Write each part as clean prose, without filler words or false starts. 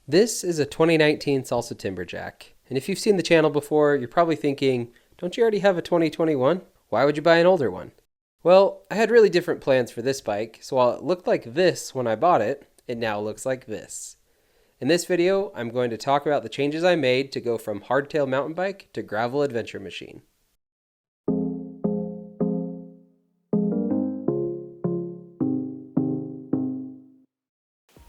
This is a 2019 Salsa Timberjack, and if you've seen the channel before, you're probably thinking, don't you already have a 2021? Why would you buy an older one? Well, I had really different plans for this bike, so while it looked like this when I bought it, it now looks like this. In this video, I'm going to talk about the changes I made to go from hardtail mountain bike to gravel adventure machine.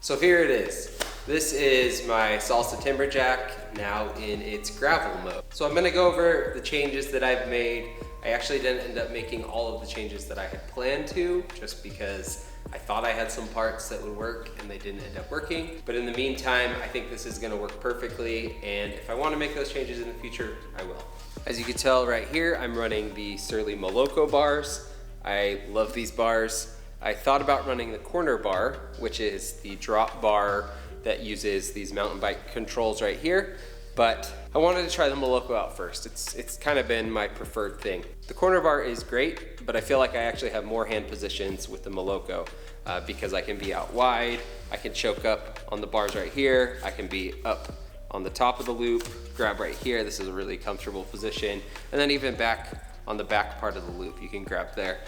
So here it is. This is my Salsa Timberjack now in its gravel mode. So I'm gonna go over the changes that I've made. I actually didn't end up making all of the changes that I had planned to, just because I thought I had some parts that would work and they didn't end up working. But in the meantime, I think this is gonna work perfectly, and if I wanna make those changes in the future, I will. As you can tell right here, I'm running the Surly Moloko bars. I love these bars. I thought about running the corner bar, which is the drop bar that uses these mountain bike controls right here, but I wanted to try the Moloko out first. It's kind of been my preferred thing. The corner bar is great, but I feel like I actually have more hand positions with the Moloko because I can be out wide, I can choke up on the bars right here, I can be up on the top of the loop, grab right here, this is a really comfortable position, and then even back on the back part of the loop, you can grab there.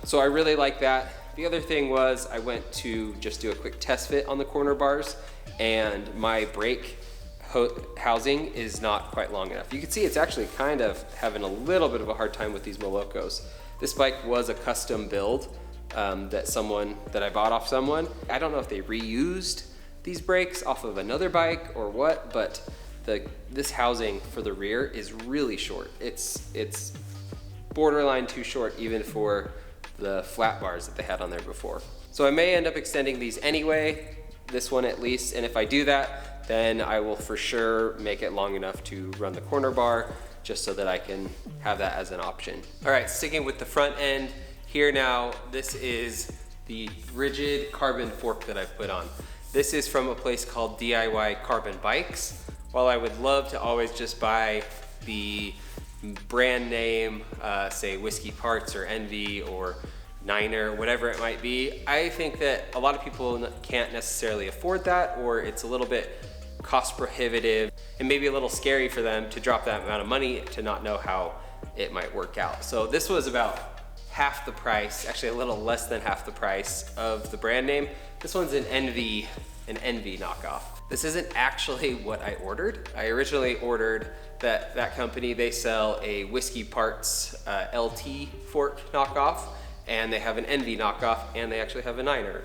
So I really like that. The other thing was I went to just do a quick test fit on the corner bars, and my brake housing is not quite long enough. You can see it's actually kind of having a little bit of a hard time with these Molokos. This bike was a custom build that I bought off someone. I don't know if they reused these brakes off of another bike or what, but this housing for the rear is really short. It's borderline too short even for the flat bars that they had on there before. So I may end up extending these anyway, this one at least, and if I do that, then I will for sure make it long enough to run the corner bar, just so that I can have that as an option. All right, sticking with the front end here now, this is the rigid carbon fork that I've put on. This is from a place called DIY Carbon Bikes. While I would love to always just buy the brand name, say Whiskey Parts or Envy or Niner, whatever it might be, I think that a lot of people can't necessarily afford that, or it's a little bit cost prohibitive and maybe a little scary for them to drop that amount of money to not know how it might work out. So this was about half the price, actually a little less than half the price of the brand name. This one's an Envy knockoff. This isn't actually what I ordered. I originally ordered that company, they sell a Whiskey Parts LT fork knockoff, and they have an Envy knockoff, and they actually have a Niner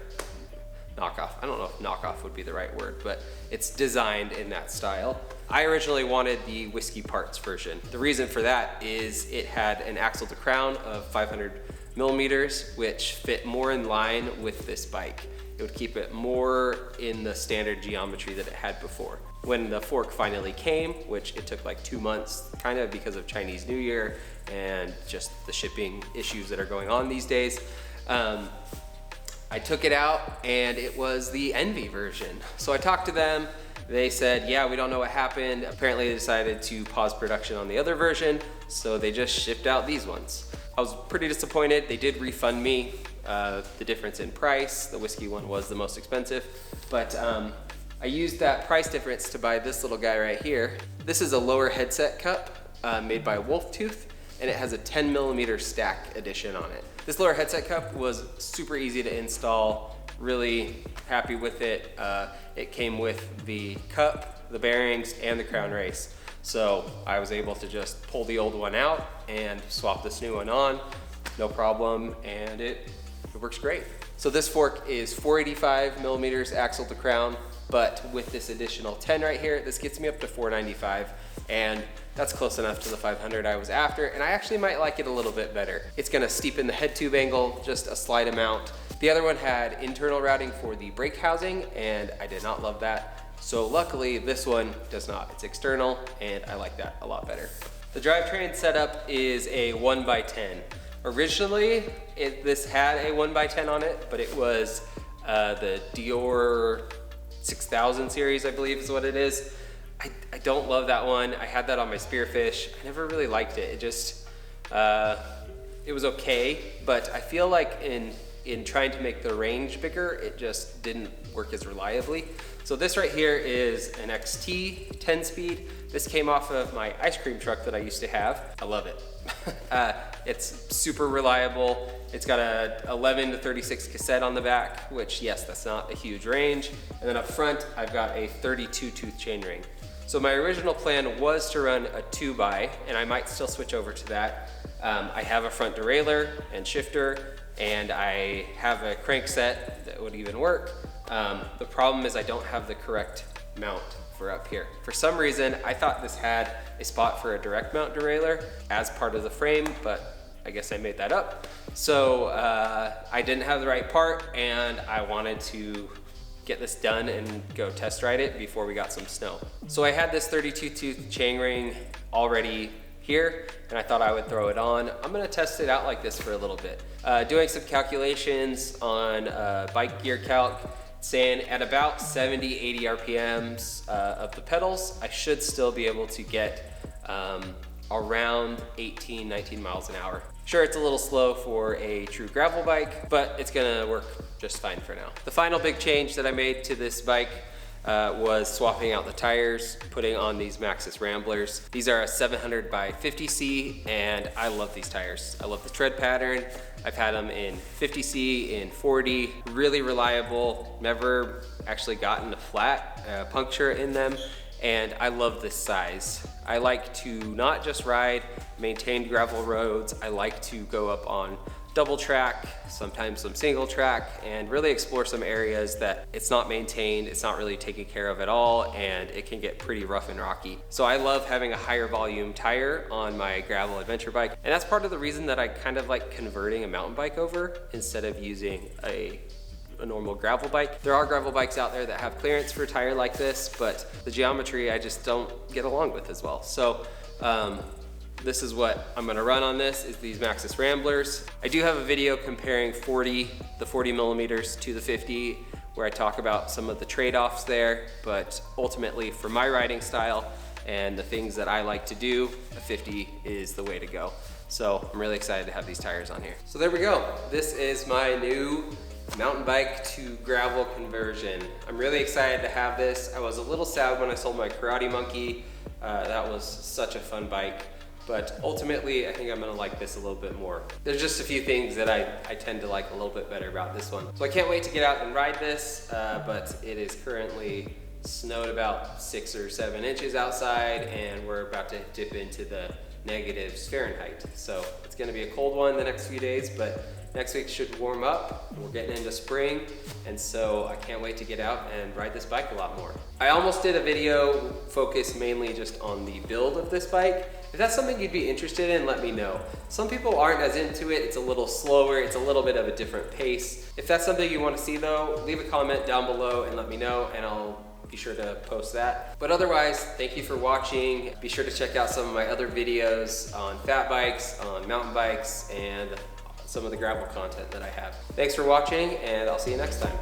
knockoff. I don't know if knockoff would be the right word, but it's designed in that style. I originally wanted the Whiskey Parts version. The reason for that is it had an axle to crown of 500 millimeters, which fit more in line with this bike. It would keep it more in the standard geometry that it had before. When the fork finally came, which it took like 2 months, kind of because of Chinese New Year and just the shipping issues that are going on these days, I took it out and it was the Envy version. So I talked to them, they said, yeah, we don't know what happened. Apparently they decided to pause production on the other version, so they just shipped out these ones. I was pretty disappointed. They did refund me the difference in price. The whiskey one was the most expensive, but I used that price difference to buy this little guy right here. This is a lower headset cup made by Wolf Tooth, and it has a 10 millimeter stack edition on it. This lower headset cup was super easy to install, really happy with it. It came with the cup, the bearings, and the crown race. So I was able to just pull the old one out and swap this new one on, no problem, and it works great. So this fork is 485 millimeters axle to crown, but with this additional 10 right here, this gets me up to 495, and that's close enough to the 500 I was after, and I actually might like it a little bit better. It's gonna steepen the head tube angle just a slight amount. The other one had internal routing for the brake housing, and I did not love that. So luckily, this one does not. It's external, and I like that a lot better. The drivetrain setup is a 1x10. Originally, this had a 1x10 on it, but it was the Dior 6000 series, I believe is what it is. I don't love that one. I had that on my Spearfish. I never really liked it. It just, it was okay, but I feel like in trying to make the range bigger, it just didn't work as reliably. So this right here is an XT 10-speed. This came off of my ice cream truck that I used to have. I love it. It's super reliable. It's got a 11 to 36 cassette on the back, which yes, that's not a huge range. And then up front, I've got a 32 tooth chainring. So my original plan was to run a 2x, and I might still switch over to that. I have a front derailleur and shifter, and I have a crank set that would even work. The problem is I don't have the correct mount for up here. For some reason, I thought this had a spot for a direct mount derailleur as part of the frame, but I guess I made that up. So I didn't have the right part, and I wanted to get this done and go test ride it before we got some snow. So I had this 32 tooth chainring already here, and I thought I would throw it on. I'm gonna test it out like this for a little bit. Doing some calculations on bike gear calc, saying at about 70, 80 RPMs of the pedals, I should still be able to get around 18, 19 miles an hour. Sure, it's a little slow for a true gravel bike, but it's gonna work just fine for now. The final big change that I made to this bike was swapping out the tires, putting on these Maxxis Ramblers. These are a 700 by 50C, and I love these tires. I love the tread pattern. I've had them in 50C, in 40, really reliable, never actually gotten a flat puncture in them, and I love this size. I like to not just ride maintained gravel roads, I like to go up on double track, sometimes some single track, and really explore some areas that it's not maintained, it's not really taken care of at all, and it can get pretty rough and rocky. So I love having a higher volume tire on my gravel adventure bike, and that's part of the reason that I kind of like converting a mountain bike over instead of using a normal gravel bike. There are gravel bikes out there that have clearance for a tire like this, but the geometry I just don't get along with as well. So this is what I'm gonna run on this, is these Maxxis Ramblers. I do have a video comparing the 40 millimeters to the 50, where I talk about some of the trade-offs there, but ultimately for my riding style and the things that I like to do, a 50 is the way to go. So I'm really excited to have these tires on here. So there we go. This is my new mountain bike to gravel conversion. I'm really excited to have this. I was a little sad when I sold my Karate Monkey. That was such a fun bike. But ultimately, I think I'm gonna like this a little bit more. There's just a few things that I tend to like a little bit better about this one. So I can't wait to get out and ride this, but it is currently snowed about 6 or 7 inches outside, and we're about to dip into the negatives Fahrenheit. So it's gonna be a cold one the next few days, but next week should warm up. We're getting into spring, and so I can't wait to get out and ride this bike a lot more. I almost did a video focused mainly just on the build of this bike. If that's something you'd be interested in, let me know. Some people aren't as into it. It's a little slower. It's a little bit of a different pace. If that's something you want to see though, leave a comment down below and let me know, and I'll be sure to post that. But otherwise, thank you for watching. Be sure to check out some of my other videos on fat bikes, on mountain bikes, and some of the gravel content that I have. Thanks for watching, and I'll see you next time.